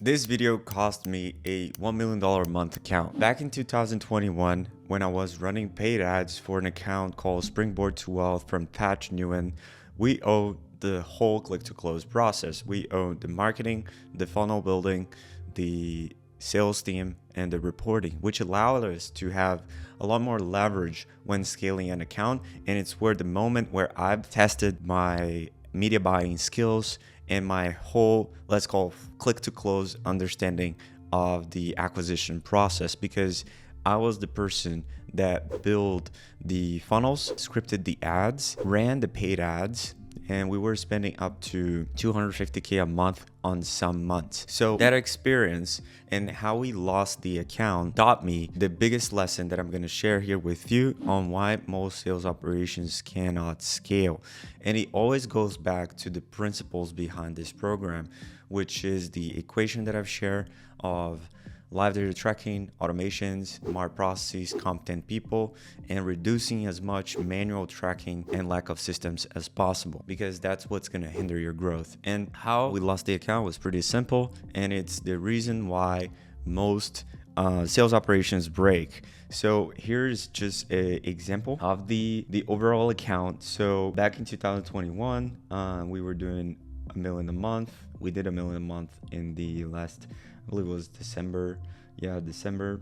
This video cost me a $1 million a month account. Back in 2021, when I was running paid ads for an account called Springboard to Wealth from Patch Newin, we owned the whole click-to-close process. We owned the marketing, the funnel building, the sales team, and the reporting, which allowed us to have a lot more leverage when scaling an account. And it's where the moment where I've tested my media buying skills and my whole, let's call, click to close understanding of the acquisition process, because I was the person that built the funnels, scripted the ads, ran the paid ads, and we were spending up to $250K a month on some months. So that experience and how we lost the account taught me the biggest lesson that I'm going to share here with you on why most sales operations cannot scale. And it always goes back to the principles behind this program, which is the equation that I've shared of live data tracking, automations, smart processes, competent people, and reducing as much manual tracking and lack of systems as possible, because that's what's going to hinder your growth. And how we lost the account was pretty simple, and it's the reason why most sales operations break. So here's just an example of the overall account. So back in 2021, we were doing $1 million a month. We did $1 million a month in the last, I believe it was December.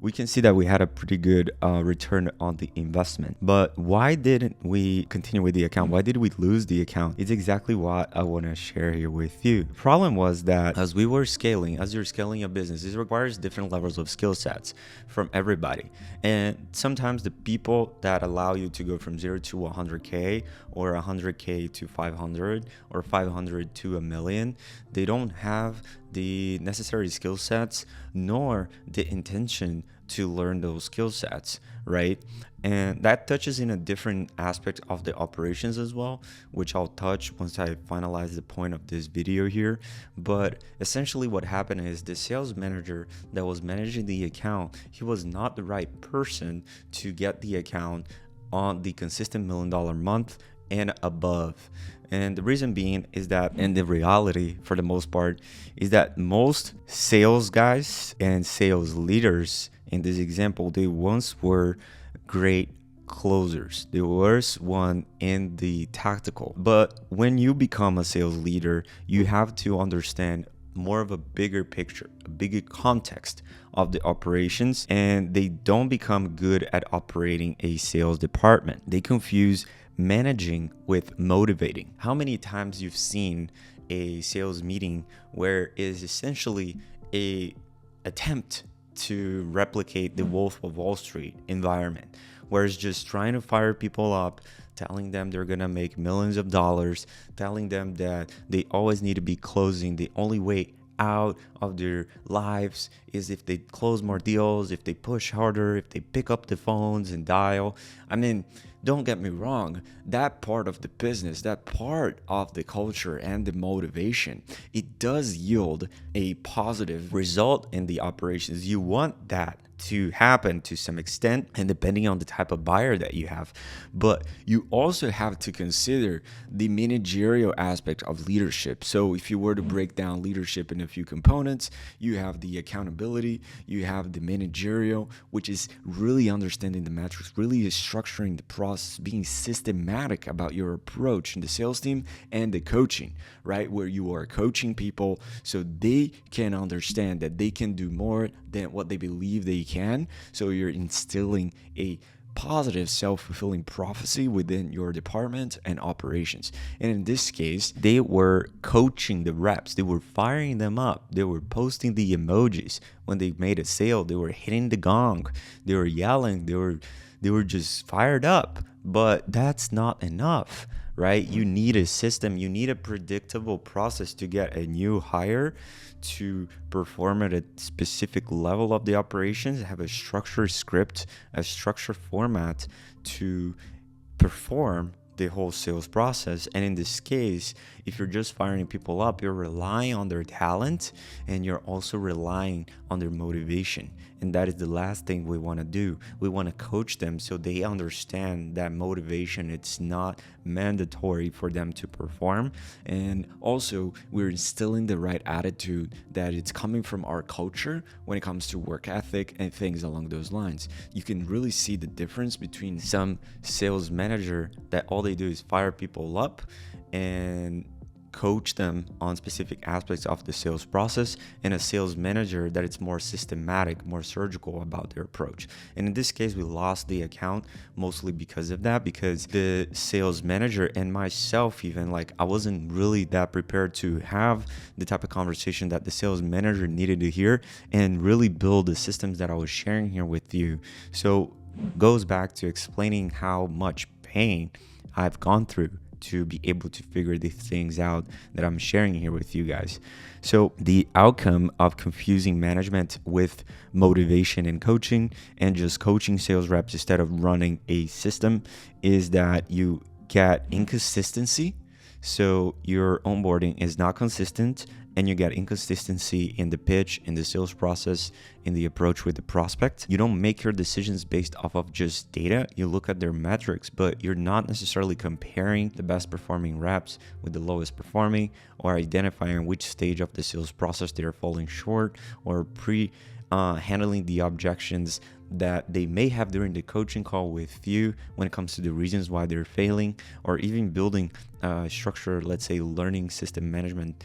We can see that we had a pretty good return on the investment. But why didn't we continue with the account? Why did we lose the account? It's exactly what I want to share here with you. The problem was that as you're scaling a business, it requires different levels of skill sets from everybody. And sometimes the people that allow you to go from 0 to 100K or 100K to 500 or 500 to a million, they don't have the necessary skill sets nor the intention to learn those skill sets, right? And that touches in a different aspect of the operations as well, which I'll touch once I finalize the point of this video here. But essentially what happened is the sales manager that was managing the account, he was not the right person to get the account on the consistent $1 million a month and above. And the reason being is that, and the reality for the most part, is that most sales guys and sales leaders in this example, they once were great closers. They were one in the tactical. But when you become a sales leader, you have to understand more of a bigger picture, a bigger context of the operations, and they don't become good at operating a sales department. They confuse managing with motivating. How many times you've seen a sales meeting where it is essentially a attempt to replicate the Wolf of Wall Street environment, where it's just trying to fire people up, telling them they're gonna make millions of dollars, telling them that they always need to be closing. The only way out of their lives is if they close more deals, if they push harder, if they pick up the phones and dial. I mean, don't get me wrong, that part of the business, that part of the culture and the motivation, it does yield a positive result in the operations. You want that to happen to some extent, and depending on the type of buyer that you have. But you also have to consider the managerial aspect of leadership. So if you were to break down leadership in a few components, you have the accountability, you have the managerial, which is really understanding the metrics, really structuring the process, being systematic about your approach in the sales team, and the coaching, right? Where you are coaching people so they can understand that they can do more than what they believe they can. So you're instilling a positive self-fulfilling prophecy within your department and operations. And in this case, they were coaching the reps. They were firing them up. They were posting the emojis. When they made a sale, they were hitting the gong. They were yelling. They were just fired up. But that's not enough, right? You need a system. You need a predictable process to get a new hire to perform at a specific level of the operations, have a structured script, a structured format to perform the whole sales process. And in this case, If you're just firing people up, you're relying on their talent and you're also relying on their motivation. And that is the last thing we want to do. We want to coach them so they understand that motivation, it's not mandatory for them to perform. And also we're instilling the right attitude that it's coming from our culture when it comes to work ethic and things along those lines. You can really see the difference between some sales manager that all they do is fire people up and coach them on specific aspects of the sales process, and a sales manager that it's more systematic, more surgical about their approach. And in this case, we lost the account mostly because of that, because the sales manager and myself, even, like, I wasn't really that prepared to have the type of conversation that the sales manager needed to hear and really build the systems that I was sharing here with you. So goes back to explaining how much pain I've gone through to be able to figure these things out that I'm sharing here with you guys. So the outcome of confusing management with motivation and coaching, and just coaching sales reps instead of running a system, is that you get inconsistency. So your onboarding is not consistent, and you get inconsistency in the pitch, in the sales process, in the approach with the prospect. You don't make your decisions based off of just data. You look at their metrics, but you're not necessarily comparing the best performing reps with the lowest performing, or identifying which stage of the sales process they're falling short, or handling the objections that they may have during the coaching call with you when it comes to the reasons why they're failing, or even building structured, let's say, learning system management,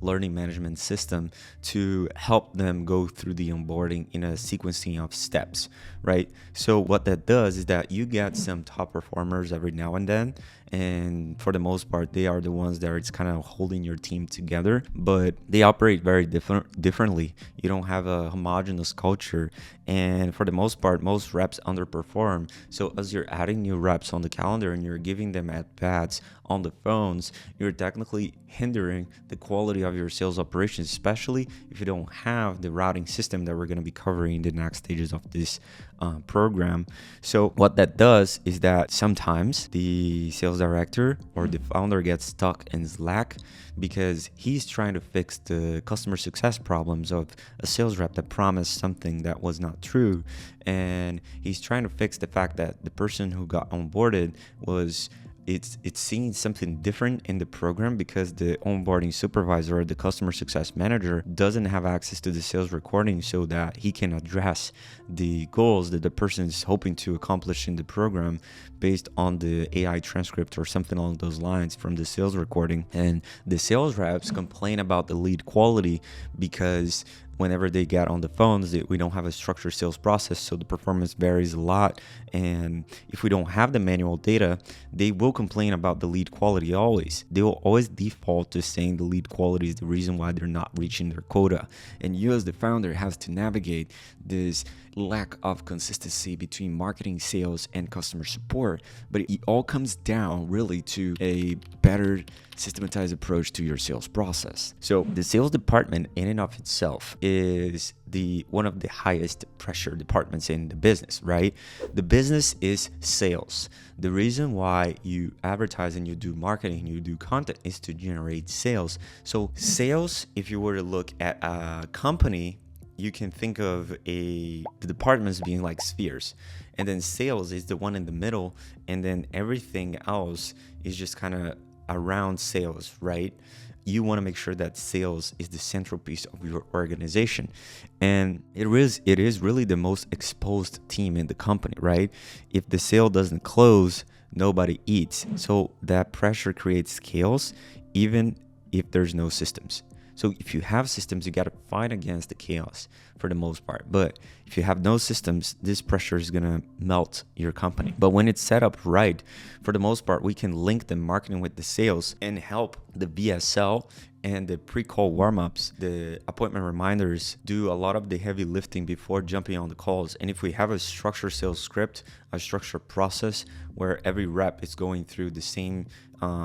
learning management system to help them go through the onboarding in a sequencing of steps, right? So what that does is that you get some top performers every now and then, and for the most part, they are the ones that it's kind of holding your team together, but they operate very differently. You don't have a homogeneous culture, and for the most part, most reps underperform. So as you're adding new reps on the calendar and you're giving them at-bats on the phones, you're technically hindering the quality of your sales operations, especially if you don't have the routing system that we're going to be covering in the next stages of this program. So what that does is that sometimes the sales director or the founder gets stuck in Slack because he's trying to fix the customer success problems of a sales rep that promised something that was not true, and he's trying to fix the fact that the person who got onboarded was it's seeing something different in the program because the onboarding supervisor or the customer success manager doesn't have access to the sales recording so that he can address the goals that the person is hoping to accomplish in the program based on the AI transcript or something along those lines from the sales recording. And the sales reps complain about the lead quality because whenever they get on the phones, we don't have a structured sales process, so the performance varies a lot. And if we don't have the manual data, they will complain about the lead quality always. They will always default to saying the lead quality is the reason why they're not reaching their quota. And you as the founder has to navigate this lack of consistency between marketing, sales, and customer support. But it all comes down really to a better systematized approach to your sales process. So the sales department in and of itself is one of the highest pressure departments in the business, right? The business is sales. The reason why you advertise and you do marketing, you do content, is to generate sales. So sales, if you were to look at a company, you can think of the departments being like spheres, and then sales is the one in the middle, and then everything else is just kind of around sales, right? You want to make sure that sales is the central piece of your organization, and it is really the most exposed team in the company, right? If the sale doesn't close, nobody eats. So that pressure creates chaos, even if there's no systems. So if you have systems, you got to fight against the chaos for the most part. But if you have no systems, this pressure is going to melt your company. But when it's set up right, for the most part, we can link the marketing with the sales and help the VSL and the pre-call warm-ups, the appointment reminders, do a lot of the heavy lifting before jumping on the calls. And if we have a structured sales script, a structured process where every rep is going through the same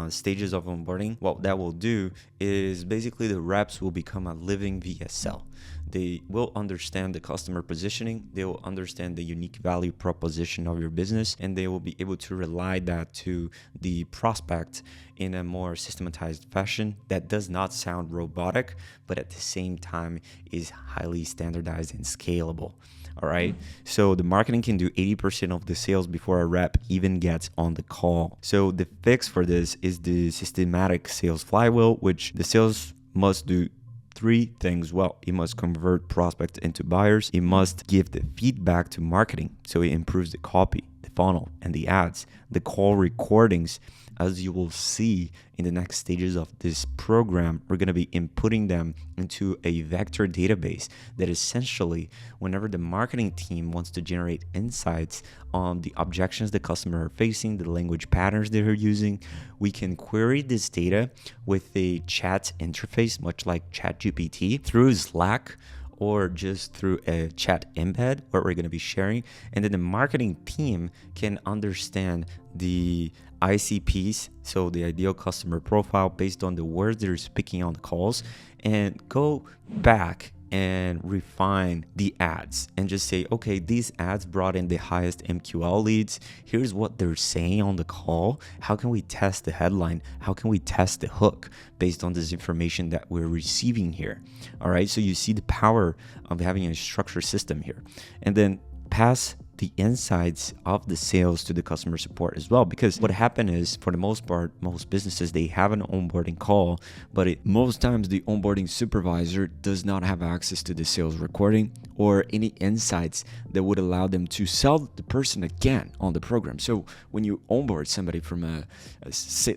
stages of onboarding, what that will do is basically the reps will become a living VSL. They will understand the customer positioning, they will understand the unique value proposition of your business, and they will be able to relay that to the prospect in a more systematized fashion that does not sound robotic, but at the same time is highly standardized and scalable. All right. So the marketing can do 80% of the sales before a rep even gets on the call. So the fix for this is the systematic sales flywheel, which the sales must do three things well. It must convert prospects into buyers. It must give the feedback to marketing, so it improves the copy, the funnel, and the ads. The call recordings, as you will see in the next stages of this program, we're going to be inputting them into a vector database that essentially, whenever the marketing team wants to generate insights on the objections the customer are facing, the language patterns they're using, we can query this data with a chat interface, much like ChatGPT, through Slack or just through a chat embed where we're going to be sharing. And then the marketing team can understand the ICPs, so the ideal customer profile, based on the words they're speaking on the calls, and go back and refine the ads and just say, okay, these ads brought in the highest MQL leads. Here's what they're saying on the call. How can we test the headline? How can we test the hook based on this information that we're receiving here? All right, so you see the power of having a structured system here. And then pass the insights of the sales to the customer support as well, because what happened is, for the most part, most businesses, they have an onboarding call, but most times the onboarding supervisor does not have access to the sales recording or any insights that would allow them to sell the person again on the program. So when you onboard somebody from a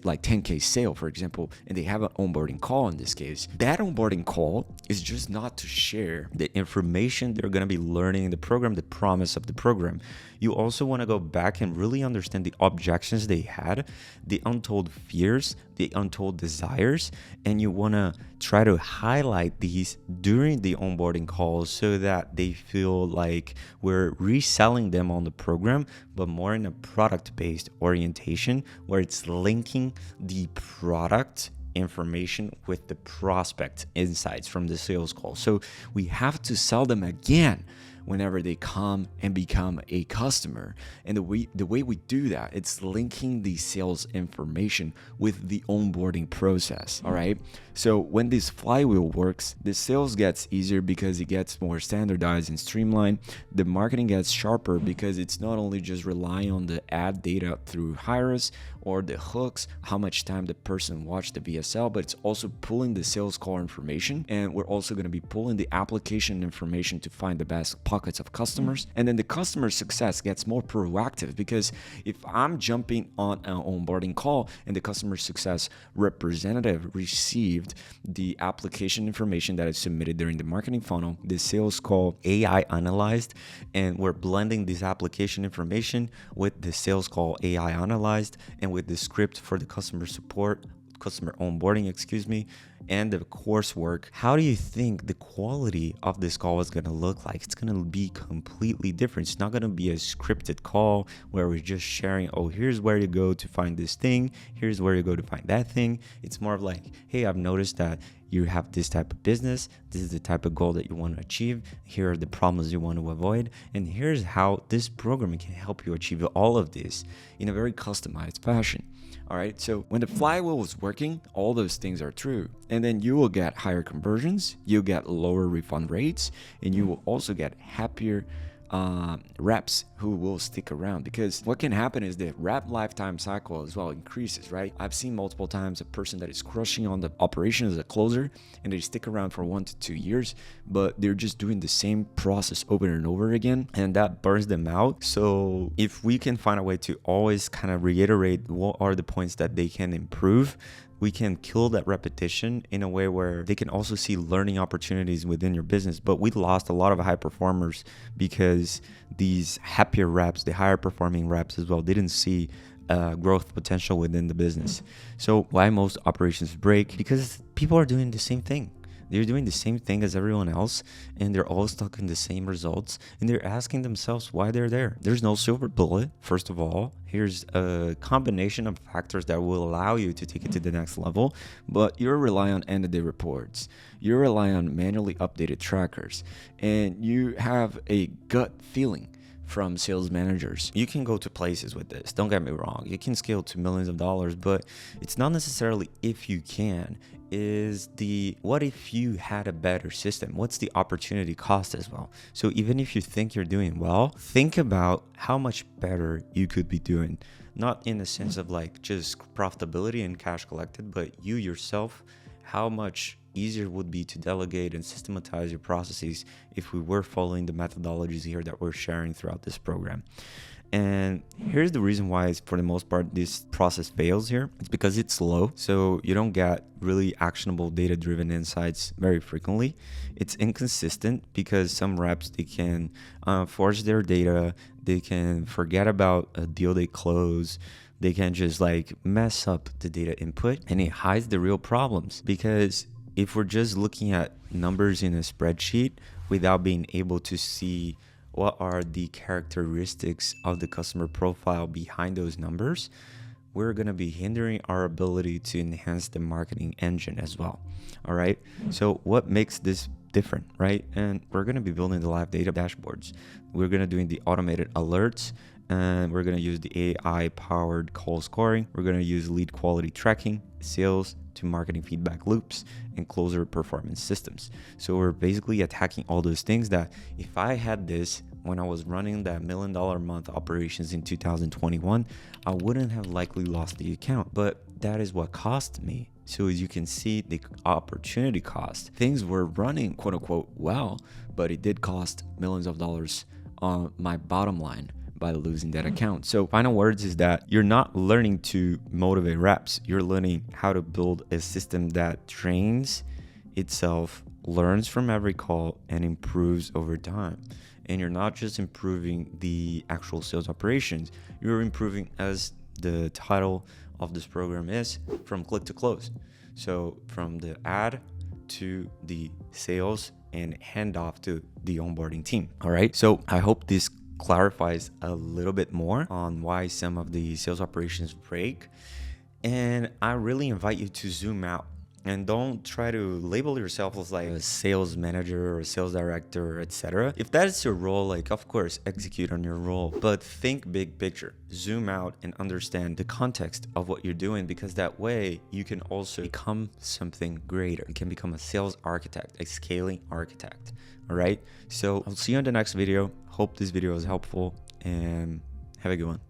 like 10K sale, for example, and they have an onboarding call in this case, that onboarding call is just not to share the information they're going to be learning in the program, the promise of the program. You also want to go back and really understand the objections they had, the untold fears, the untold desires, and you want to try to highlight these during the onboarding calls so that they feel like we're reselling them on the program, but more in a product-based orientation where it's linking the product information with the prospect insights from the sales call. So we have to sell them again whenever they come and become a customer. And the way we do that, it's linking the sales information with the onboarding process. All right. So when this flywheel works, the sales gets easier because it gets more standardized and streamlined. The marketing gets sharper because it's not only just relying on the ad data through Hires or the hooks, how much time the person watched the VSL, but it's also pulling the sales call information. And we're also going to be pulling the application information to find the best pockets of customers. And then the customer success gets more proactive, because if I'm jumping on an onboarding call and the customer success representative received the application information that is submitted during the marketing funnel, the sales call AI analyzed, and we're blending this application information with the sales call AI analyzed and with the script for the customer onboarding, and the coursework, how do you think the quality of this call is going to look like? It's going to be completely different. It's not going to be a scripted call where we're just sharing, oh, here's where you go to find this thing, here's where you go to find that thing. It's more of like, hey, I've noticed that you have this type of business, this is the type of goal that you want to achieve, here are the problems you want to avoid, and here's how this program can help you achieve all of this in a very customized fashion. All right, so when the flywheel is working, all those things are true. And then you will get higher conversions, you'll get lower refund rates, and you will also get happier reps who will stick around, because what can happen is the rep lifetime cycle as well increases, right? I've seen multiple times a person that is crushing on the operation as a closer and they stick around for 1 to 2 years, but they're just doing the same process over and over again, and that burns them out. So if we can find a way to always kind of reiterate what are the points that they can improve, we can kill that repetition in a way where they can also see learning opportunities within your business. But we lost a lot of high performers because these happier reps, the higher performing reps as well, didn't see growth potential within the business. So why most operations break? Because people are doing the same thing. They're doing the same thing as everyone else, and they're all stuck in the same results, and they're asking themselves why they're there. There's no silver bullet. First of all, here's a combination of factors that will allow you to take it to the next level, but you're relying on end-of-day reports. You're relying on manually updated trackers, and you have a gut feeling from sales managers. You can go to places with this, don't get me wrong. You can scale to millions of dollars, but it's not necessarily if you can, is the what if you had a better system? What's the opportunity cost as well? So even if you think you're doing well, think about how much better you could be doing. Not in the sense of like just profitability and cash collected, but you yourself, how much easier it would be to delegate and systematize your processes if we were following the methodologies here that we're sharing throughout this program. And here's the reason why, for the most part, this process fails here. It's because it's slow, so you don't get really actionable data-driven insights very frequently. It's inconsistent because some reps, they can forge their data, they can forget about a deal they close, they can just like mess up the data input, and it hides the real problems. Because if we're just looking at numbers in a spreadsheet without being able to see what are the characteristics of the customer profile behind those numbers, we're going to be hindering our ability to enhance the marketing engine as well. All right. So what makes this different, right? And we're going to be building the live data dashboards. We're going to doing the automated alerts, and we're going to use the AI powered call scoring. We're going to use lead quality tracking, sales to marketing feedback loops, and closer performance systems. So we're basically attacking all those things that if I had this when I was running that $1 million a month operations in 2021, I wouldn't have likely lost the account. But that is what cost me. So as you can see, the opportunity cost, things were running quote unquote well, but it did cost millions of dollars on my bottom line by losing that account. So final words is that you're not learning to motivate reps. You're learning how to build a system that trains itself, learns from every call, and improves over time. And you're not just improving the actual sales operations, you're improving, as the title of this program is, from click to close. So from the ad to the sales and handoff to the onboarding team. All right. So I hope this clarifies a little bit more on why some of the sales operations break. And I really invite you to zoom out and don't try to label yourself as like a sales manager or a sales director, etc. If that is your role, like, of course, execute on your role, but think big picture, zoom out and understand the context of what you're doing, because that way you can also become something greater. You can become a sales architect, a scaling architect. All right. So I'll see you on the next video. Hope this video was helpful, and have a good one.